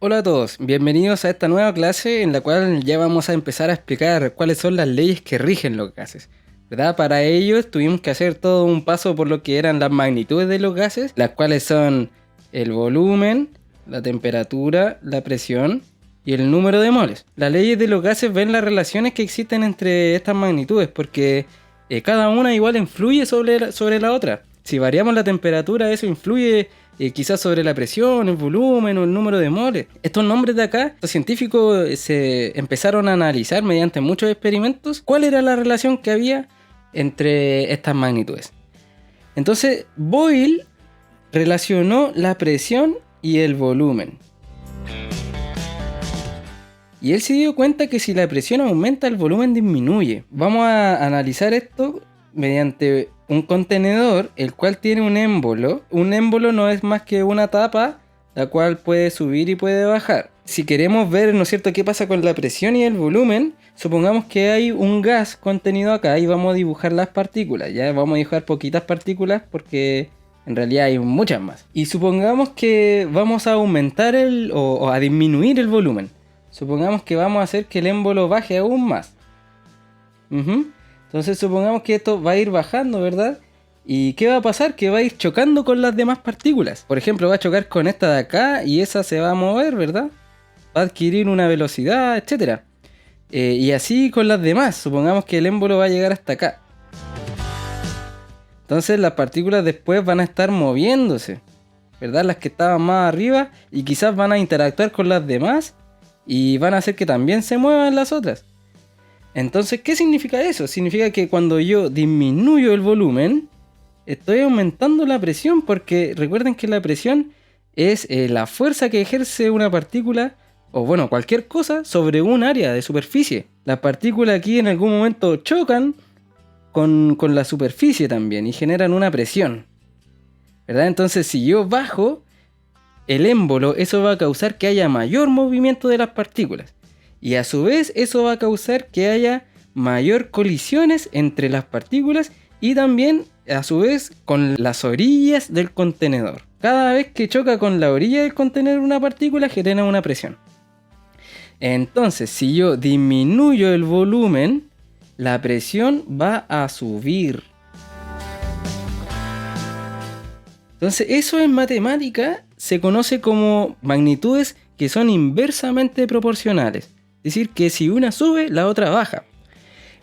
Hola a todos, bienvenidos a esta nueva clase en la cual ya vamos a empezar a explicar cuáles son las leyes que rigen los gases, ¿verdad? Para ello tuvimos que hacer todo un paso por lo que eran las magnitudes de los gases, las cuales son el volumen, la temperatura, la presión y el número de moles. Las leyes de los gases ven las relaciones que existen entre estas magnitudes porque cada una igual influye sobre la otra. Si variamos la temperatura, eso influye quizás sobre la presión, el volumen o el número de moles. Estos nombres de acá, los científicos se empezaron a analizar mediante muchos experimentos cuál era la relación que había entre estas magnitudes. Entonces Boyle relacionó la presión y el volumen. Y él se dio cuenta que si la presión aumenta, el volumen disminuye. Vamos a analizar esto mediante un contenedor, el cual tiene un émbolo. Un émbolo no es más que una tapa, la cual puede subir y puede bajar. Si queremos ver, ¿no es cierto?, qué pasa con la presión y el volumen, supongamos que hay un gas contenido acá y vamos a dibujar las partículas. Ya vamos a dibujar poquitas partículas porque en realidad hay muchas más. Y supongamos que vamos a aumentar o a disminuir el volumen. Supongamos que vamos a hacer que el émbolo baje aún más. Entonces supongamos que esto va a ir bajando, ¿verdad? ¿Y qué va a pasar? Que va a ir chocando con las demás partículas. Por ejemplo, va a chocar con esta de acá y esa se va a mover, ¿verdad? Va a adquirir una velocidad, etc. Y así con las demás. Supongamos que el émbolo va a llegar hasta acá. Entonces las partículas después van a estar moviéndose, ¿verdad? Las que estaban más arriba y quizás van a interactuar con las demás y van a hacer que también se muevan las otras. Entonces, ¿qué significa eso? Significa que cuando yo disminuyo el volumen, estoy aumentando la presión, porque recuerden que la presión es la fuerza que ejerce una partícula, o bueno, cualquier cosa, sobre un área de superficie. Las partículas aquí en algún momento chocan con la superficie también y generan una presión, ¿verdad? Entonces, si yo bajo el émbolo, eso va a causar que haya mayor movimiento de las partículas. Y a su vez eso va a causar que haya mayor colisiones entre las partículas y también a su vez con las orillas del contenedor. Cada vez que choca con la orilla del contenedor una partícula genera una presión. Entonces si yo disminuyo el volumen, la presión va a subir. Entonces eso en matemática se conoce como magnitudes que son inversamente proporcionales. Es decir, que si una sube, la otra baja.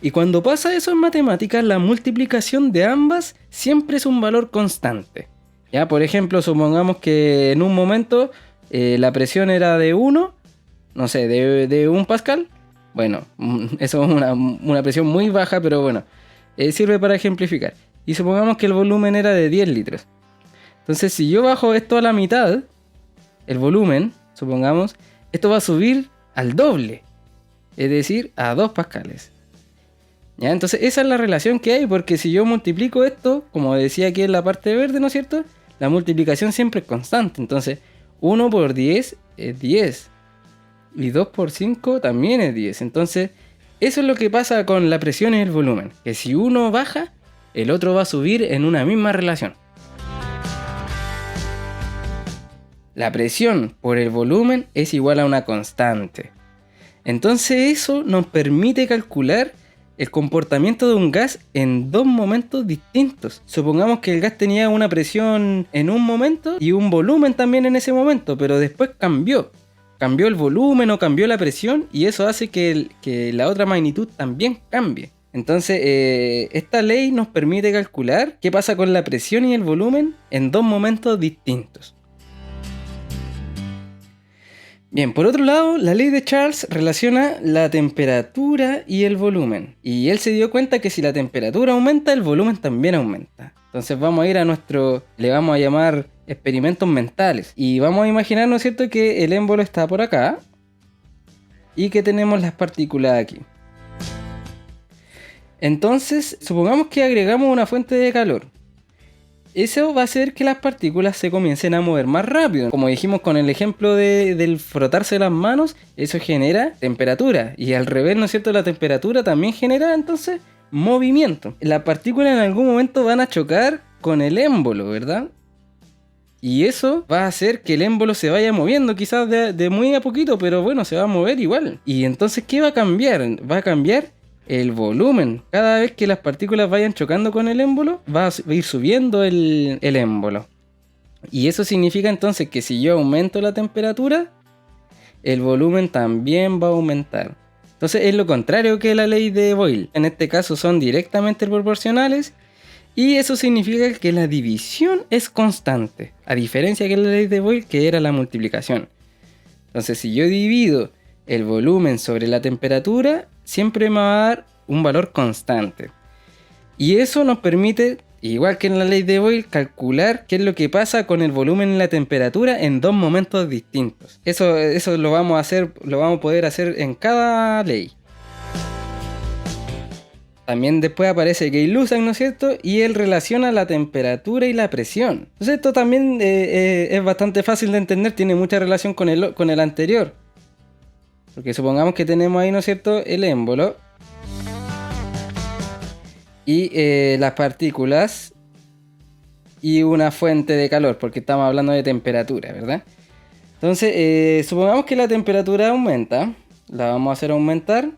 Y cuando pasa eso en matemáticas, la multiplicación de ambas siempre es un valor constante. Ya, por ejemplo, supongamos que en un momento la presión era de 1, no sé, de 1 pascal. Bueno, eso es una presión muy baja, pero bueno, sirve para ejemplificar. Y supongamos que el volumen era de 10 litros. Entonces, si yo bajo esto a la mitad, el volumen, supongamos, esto va a subir al doble. Es decir, a 2 pascales. ¿Ya? Entonces esa es la relación que hay, porque si yo multiplico esto, como decía aquí en la parte verde, ¿no es cierto? La multiplicación siempre es constante. Entonces 1 por 10 es 10. Y 2 por 5 también es 10. Entonces eso es lo que pasa con la presión y el volumen. Que si uno baja, el otro va a subir en una misma relación. La presión por el volumen es igual a una constante. Entonces eso nos permite calcular el comportamiento de un gas en dos momentos distintos. Supongamos que el gas tenía una presión en un momento y un volumen también en ese momento, pero después cambió. Cambió el volumen o cambió la presión y eso hace que la otra magnitud también cambie. Entonces esta ley nos permite calcular qué pasa con la presión y el volumen en dos momentos distintos. Bien, por otro lado, la ley de Charles relaciona la temperatura y el volumen. Y él se dio cuenta que si la temperatura aumenta, el volumen también aumenta. Entonces vamos a ir a le vamos a llamar experimentos mentales. Y vamos a imaginar, ¿no es cierto?, que el émbolo está por acá y que tenemos las partículas aquí. Entonces, supongamos que agregamos una fuente de calor. eso va a hacer que las partículas se comiencen a mover más rápido. Como dijimos con el ejemplo del frotarse las manos, eso genera temperatura. Y al revés, ¿no es cierto? La temperatura también genera entonces movimiento. Las partículas en algún momento van a chocar con el émbolo, ¿verdad? Y eso va a hacer que el émbolo se vaya moviendo, quizás de muy a poquito, pero bueno, se va a mover igual. Y entonces, ¿qué va a cambiar? Va a cambiar el volumen. Cada vez que las partículas vayan chocando con el émbolo, va a ir subiendo el émbolo. Y eso significa entonces que si yo aumento la temperatura, el volumen también va a aumentar. Entonces es lo contrario que la ley de Boyle. En este caso son directamente proporcionales. Y eso significa que la división es constante, a diferencia que la ley de Boyle, que era la multiplicación. Entonces, si yo divido el volumen sobre la temperatura, siempre me va a dar un valor constante. Y eso nos permite, igual que en la ley de Boyle, calcular qué es lo que pasa con el volumen y la temperatura en dos momentos distintos. Eso lo vamos a poder hacer en cada ley. También después aparece Gay-Lussac, ¿no es cierto? Y él relaciona la temperatura y la presión. Entonces esto también es bastante fácil de entender, tiene mucha relación con el anterior. Porque supongamos que tenemos ahí, ¿no es cierto?, el émbolo. Y las partículas. Y una fuente de calor, porque estamos hablando de temperatura, ¿verdad? Entonces, supongamos que la temperatura aumenta. La vamos a hacer aumentar.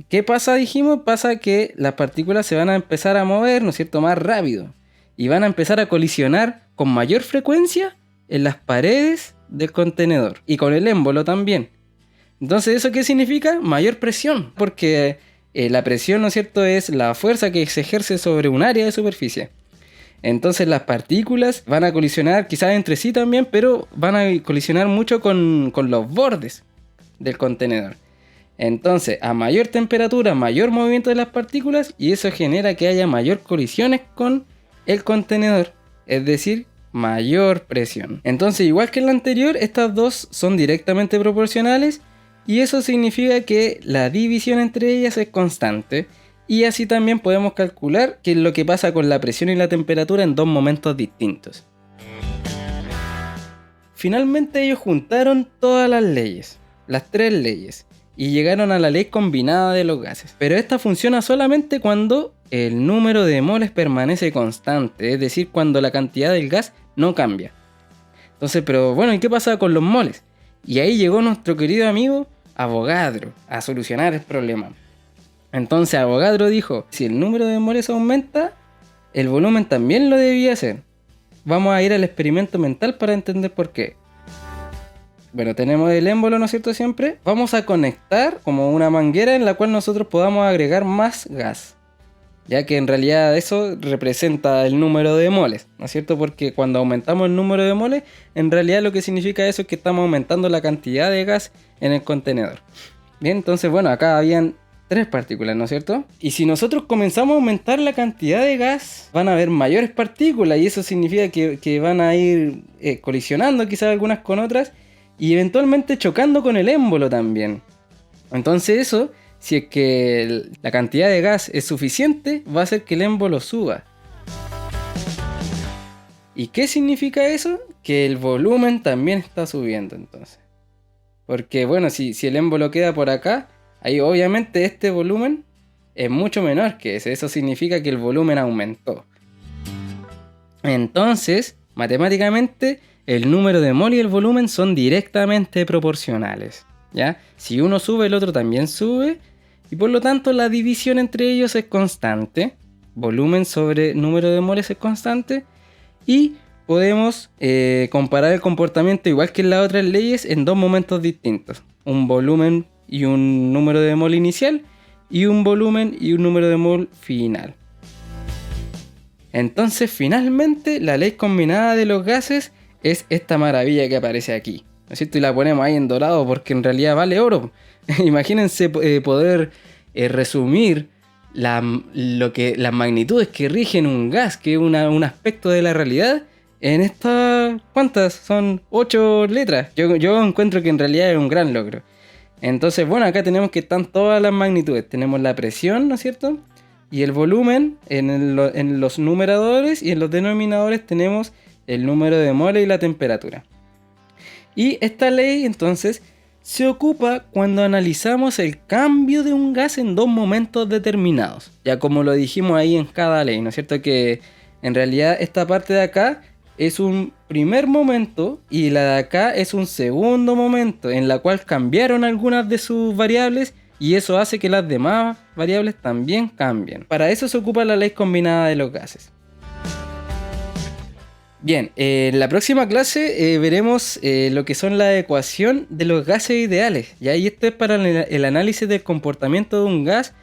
¿Qué pasa? Dijimos, pasa que las partículas se van a empezar a mover, ¿no es cierto?, más rápido. Y van a empezar a colisionar con mayor frecuencia en las paredes del contenedor. Y con el émbolo también. Entonces, ¿eso qué significa? Mayor presión. Porque la presión, ¿no es cierto?, es la fuerza que se ejerce sobre un área de superficie. Entonces las partículas van a colisionar quizás entre sí también, pero van a colisionar mucho con los bordes del contenedor. Entonces, a mayor temperatura, mayor movimiento de las partículas, y eso genera que haya mayor colisiones con el contenedor, es decir, mayor presión. Entonces, igual que en la anterior, estas dos son directamente proporcionales, y eso significa que la división entre ellas es constante, y así también podemos calcular qué es lo que pasa con la presión y la temperatura en dos momentos distintos. Finalmente ellos juntaron todas las leyes, las tres leyes, y llegaron a la ley combinada de los gases. Pero esta funciona solamente cuando el número de moles permanece constante, es decir, cuando la cantidad del gas no cambia. Entonces, pero bueno, ¿y qué pasa con los moles? Y ahí llegó nuestro querido amigo Avogadro a solucionar el problema. Entonces Avogadro dijo, si el número de moles aumenta, el volumen también lo debía hacer. Vamos a ir al experimento mental para entender por qué. Bueno, tenemos el émbolo, ¿no es cierto? Siempre. Vamos a conectar como una manguera en la cual nosotros podamos agregar más gas. Ya que en realidad eso representa el número de moles, ¿no es cierto? Porque cuando aumentamos el número de moles, en realidad lo que significa eso es que estamos aumentando la cantidad de gas en el contenedor. Bien, entonces bueno, acá habían 3 partículas, ¿no es cierto? Y si nosotros comenzamos a aumentar la cantidad de gas, van a haber mayores partículas y eso significa que van a ir colisionando quizás algunas con otras y eventualmente chocando con el émbolo también. Entonces eso, si es que la cantidad de gas es suficiente, va a hacer que el émbolo suba. ¿Y qué significa eso? Que el volumen también está subiendo entonces. Porque bueno, si el émbolo queda por acá, ahí obviamente este volumen es mucho menor que ese. Eso significa que el volumen aumentó. Entonces, matemáticamente, el número de mol y el volumen son directamente proporcionales, ¿ya? Si uno sube, el otro también sube. Y por lo tanto, la división entre ellos es constante. Volumen sobre número de moles es constante. Y podemos comparar el comportamiento, igual que en las otras leyes, en dos momentos distintos. Un volumen y un número de mol inicial, y un volumen y un número de mol final. Entonces, finalmente, la ley combinada de los gases es esta maravilla que aparece aquí, ¿no es cierto? Y la ponemos ahí en dorado porque en realidad vale oro. Imagínense poder resumir las magnitudes que rigen un gas, que es un aspecto de la realidad, en estas, ¿cuántas? Son 8 letras. Yo encuentro que en realidad es un gran logro. Entonces, bueno, acá tenemos que están todas las magnitudes. Tenemos la presión, ¿no es cierto? Y el volumen, en los numeradores y en los denominadores tenemos el número de moles y la temperatura. Y esta ley entonces se ocupa cuando analizamos el cambio de un gas en dos momentos determinados. Ya como lo dijimos ahí en cada ley, ¿no es cierto? Que en realidad esta parte de acá es un primer momento y la de acá es un segundo momento en la cual cambiaron algunas de sus variables y eso hace que las demás variables también cambien. Para eso se ocupa la ley combinada de los gases. Bien, en la próxima clase veremos lo que son la ecuación de los gases ideales. ¿Ya? Y esto es para el análisis del comportamiento de un gas,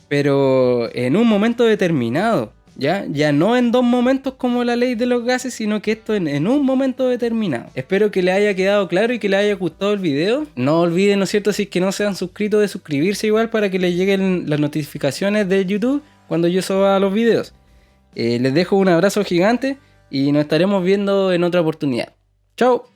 pero en un momento determinado. Ya no en dos momentos como la ley de los gases, sino que esto en un momento determinado. Espero que les haya quedado claro y que les haya gustado el video. No olviden, ¿no es cierto?, si es que no se han suscrito, de suscribirse igual para que les lleguen las notificaciones de YouTube cuando yo suba los videos. Les dejo un abrazo gigante y nos estaremos viendo en otra oportunidad. ¡Chao!